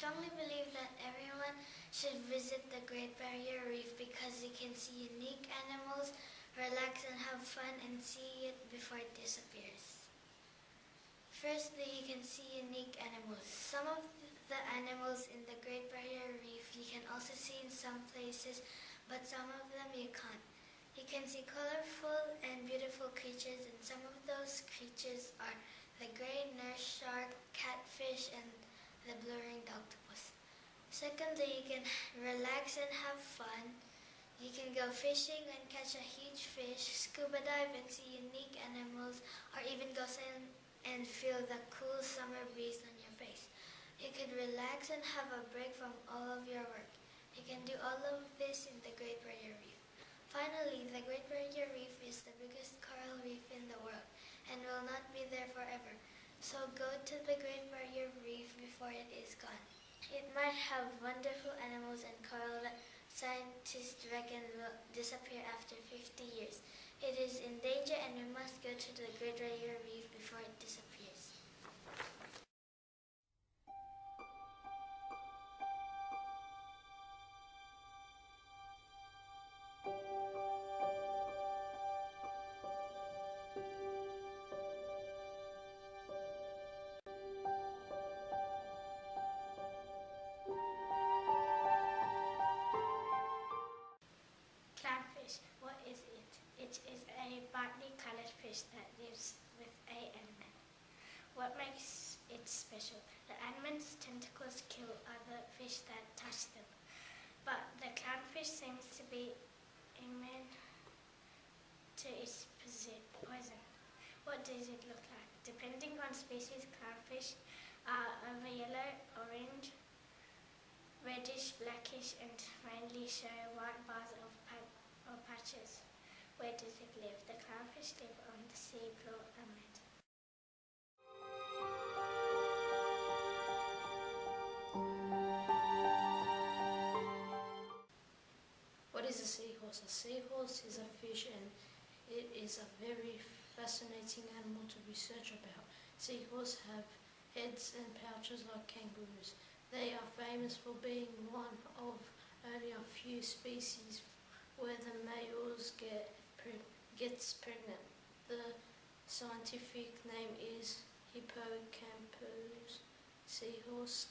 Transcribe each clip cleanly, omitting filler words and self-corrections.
strongly believe that everyone should visit the Great Barrier Reef because you can see unique animals, relax and have fun, and see it before it disappears. Firstly, you can see unique animals. Some of the animals in the Great Barrier Reef you can also see in some places, but some of them you can't. You can see colorful and beautiful creatures, and some of those creatures are the gray nurse shark, catfish, and the blue-ringed octopus. Secondly, you can relax and have fun. You can go fishing and catch a huge fish, scuba dive and see unique animals, or even go sailing and feel the cool summer breeze on your face. You can relax and have a break from all of your work. You can do all of this in the Great Barrier Reef. Finally, the Great Barrier Reef is the biggest coral reef in the world and will not be there forever. So go to the Great Barrier Reef before it is gone. It might have wonderful animals and coral that scientists reckon will disappear after 50 years. It is in danger and we must go to the Great Barrier Reef before it disappears. Clownfish, what is it? It is a brightly colored fish that lives with a animal. What makes it special? The animal's tentacles kill other fish that touch them, but the clownfish seems to be immune to its poison. What does it look like? Depending on species, clownfish are over yellow, orange, reddish, blackish, and mainly show white bars or patches. Where does it live? The clownfish live on the sea floor only. What is a seahorse? A seahorse is a fish and it is a very fascinating animal to research about. Seahorses have heads and pouches like kangaroos. They are famous for being one of only a few species where the males gets pregnant. The scientific name is hippocampus. Seahorses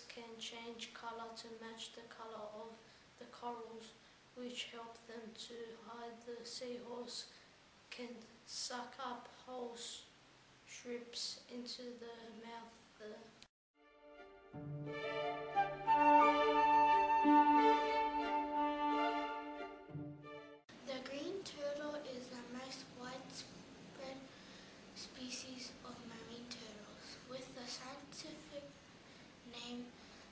can change color to match the color of the corals, which help them to hide. The seahorse can suck up whole shrimps into the mouth. The green turtle is the most widespread species of marine turtles, with the scientific name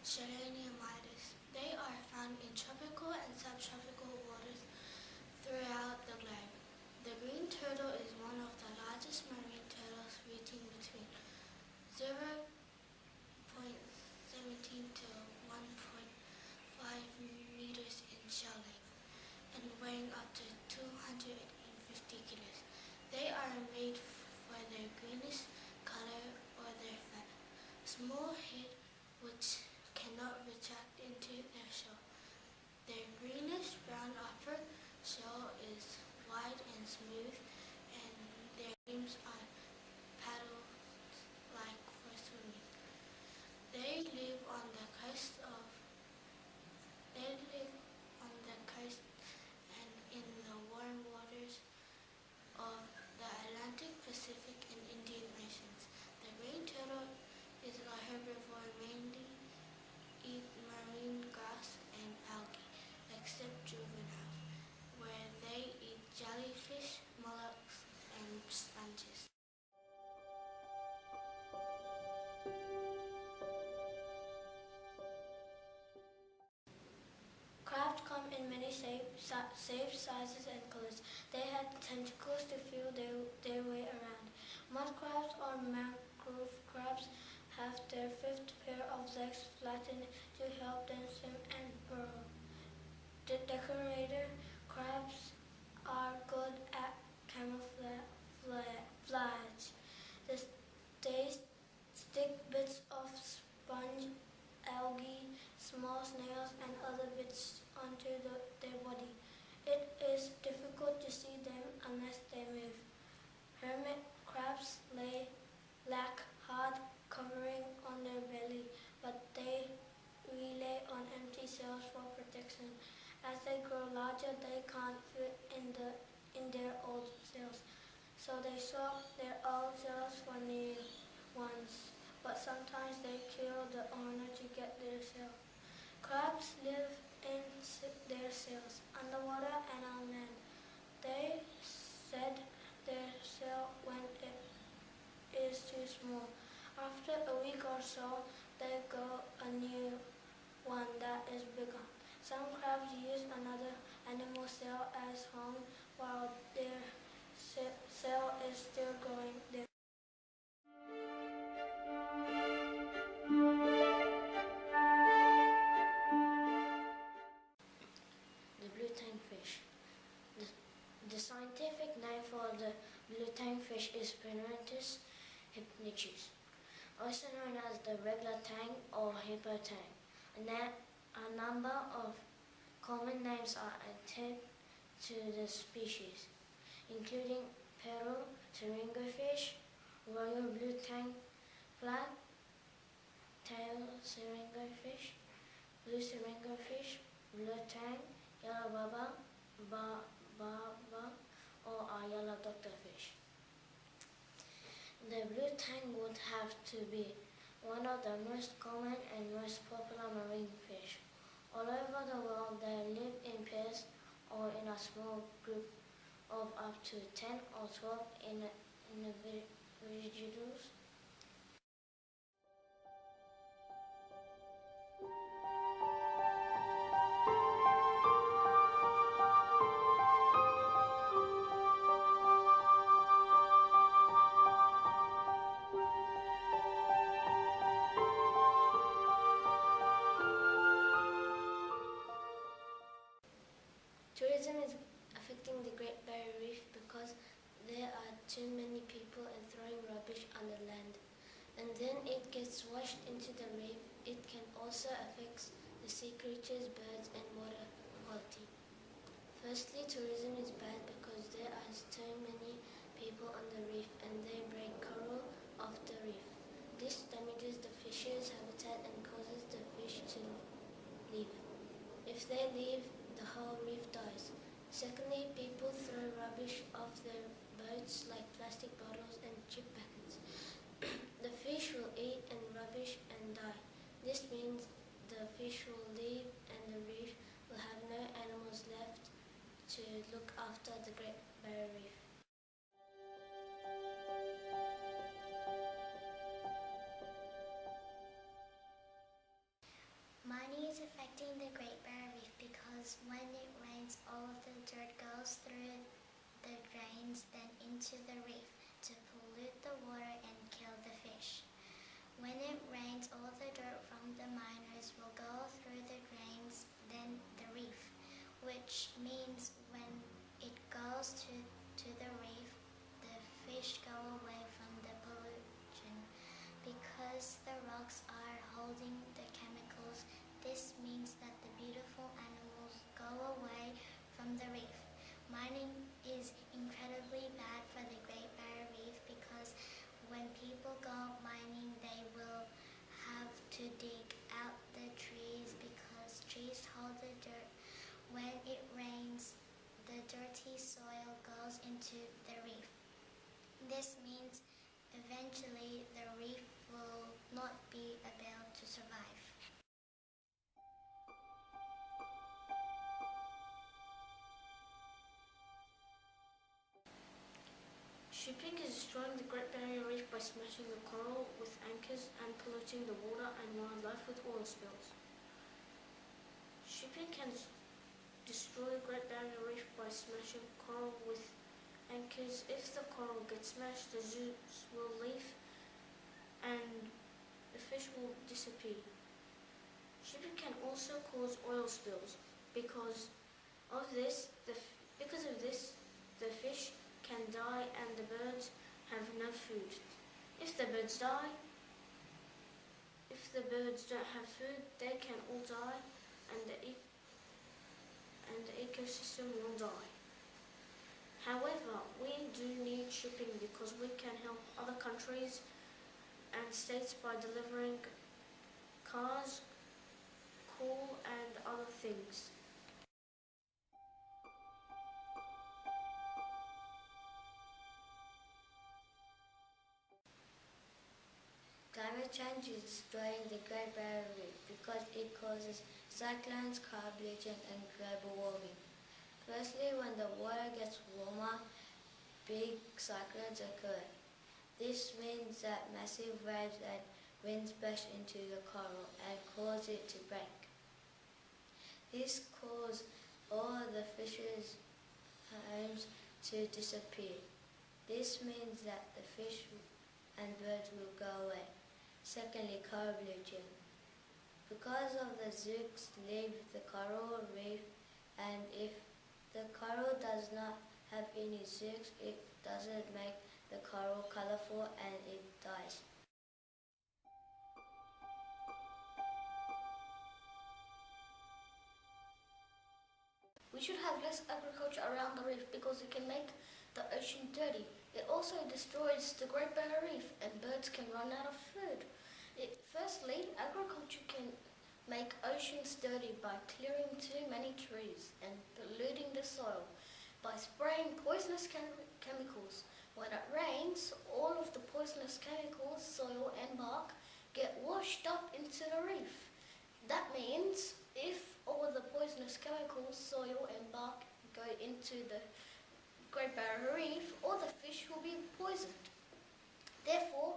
Sheleniumitis. They are found in tropical and subtropical waters throughout the globe. The green turtle is one of the largest marine turtles, reaching between 0.17 to 1.5 meters in shell length and weighing up to 250 kilos. They are made for their greenish color or their fat, small head which cannot retract into their shell. Their greenish brown upper shell is wide and smooth, and their limbs are paddle-like for swimming. They live on the coast and in the warm waters of the Atlantic, Pacific, and Indian Oceans. The green turtle is a herbivore, mainly eat marine grass and algae, except juvenile, where they eat jellyfish, mollusks, and sponges. Crabs come in many shapes, sizes, and colors. They have tentacles to feel their way around. Mud crabs or mangrove crabs have their fifth pair of legs flattened to help them swim and burrow. The decorator crabs are good at camouflage. They stick bits of sponge after they can't fit in their old cells. So they swap their old cells for new ones, but sometimes they kill the owner to get their cell. Crabs live in their cells, underwater and on land. They shed their cell when it is too small. After a week or so, they grow a new one that is bigger. Some crabs use another animal cell as home while their cell is still growing there. The blue tang fish. The scientific name for the blue tang fish is Pinarethus hypnichus, also known as the regular tang or hippo tang. A number of common names are attached to the species, including Peru syringa fish, royal blue tang, flat tail syringa fish, blue syringa fish, blue tang, yellow baba, or a yellow doctor fish. The blue tang would have to be one of the most common and most popular marine fish. All over the world, they live in pairs or in a small group of up to 10 or 12 individuals. Tourism is affecting the Great Barrier Reef because there are too many people and throwing rubbish on the land. And then it gets washed into the reef. It can also affect the sea creatures, birds and water quality. Firstly, tourism is bad because there are too many people on the reef and they break coral off the reef. This damages the fish's habitat and causes the fish to leave. If they leave, the whole reef dies. Secondly, people throw rubbish off their boats like plastic bottles and chip packets. The fish will eat and rubbish and die. This means the fish will leave and the reef will have no animals left to look after the Great Barrier Reef. Mining is affecting the Great Barrier Reef because when it rains, all of the dirt goes through the drains then into the reef to pollute the water and kill the fish. When it rains, all the dirt from the miners will go through the drains then the reef, which means when it goes to the reef, the fish go away from the pollution. Because the rocks are holding the chemicals, this means that the beautiful animals go away from the reef. Mining is incredibly bad for the Great Barrier Reef because when people go mining, they will have to dig out the trees because trees hold the dirt. When it rains, the dirty soil goes into the reef. This means eventually the reef will not be able to survive. Shipping is destroying the Great Barrier Reef by smashing the coral with anchors and polluting the water and wildlife with oil spills. Shipping can destroy the Great Barrier Reef by smashing coral with anchors. If the coral gets smashed, the zoos will leave and the fish will disappear. Shipping can also cause oil spills. Because of this, the fish can die and the birds have no food. If the birds don't have food, they can all die and the ecosystem will die. However, we do need shipping because we can help other countries and states by delivering cars, coal and other things. Climate change is destroying the Great Barrier Reef because it causes cyclones, coral bleaching, and global warming. Firstly, when the water gets warmer, big cyclones occur. This means that massive waves and winds bash into the coral and cause it to break. This causes all the fishes' homes to disappear. This means that the fish and birds will go away. Secondly, coral bleaching. Because of the zooks leave the coral reef, and if the coral does not have any zooks, it doesn't make the coral colorful and it dies. We should have less agriculture around the reef because it can make the ocean dirty. It also destroys the Great Barrier Reef and birds can run out of food. Firstly, agriculture can make oceans dirty by clearing too many trees and polluting the soil by spraying poisonous chemicals. When it rains, all of the poisonous chemicals, soil and bark get washed up into the reef. That means if all the poisonous chemicals, soil and bark go into the Great Barrier Reef, all the fish will be poisoned. Therefore,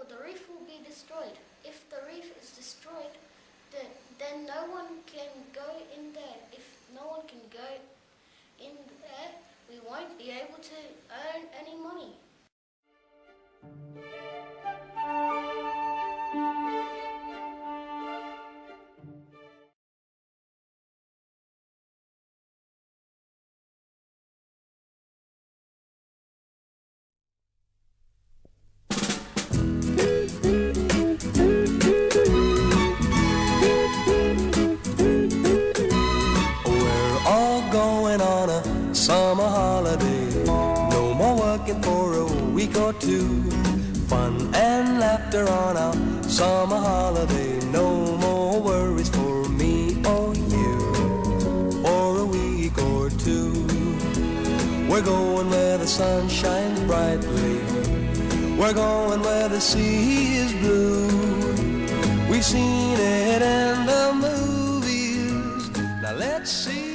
the reef will be destroyed. If the reef is destroyed, then no one can go in there. If no one can go in there, we won't be able to earn any money. Summer holiday, no more working for a week or two. Fun and laughter on our summer holiday, no more worries for me or you for a week or two. We're going where the sun shines brightly, we're going where the sea is blue. We've seen it in the movies, now let's see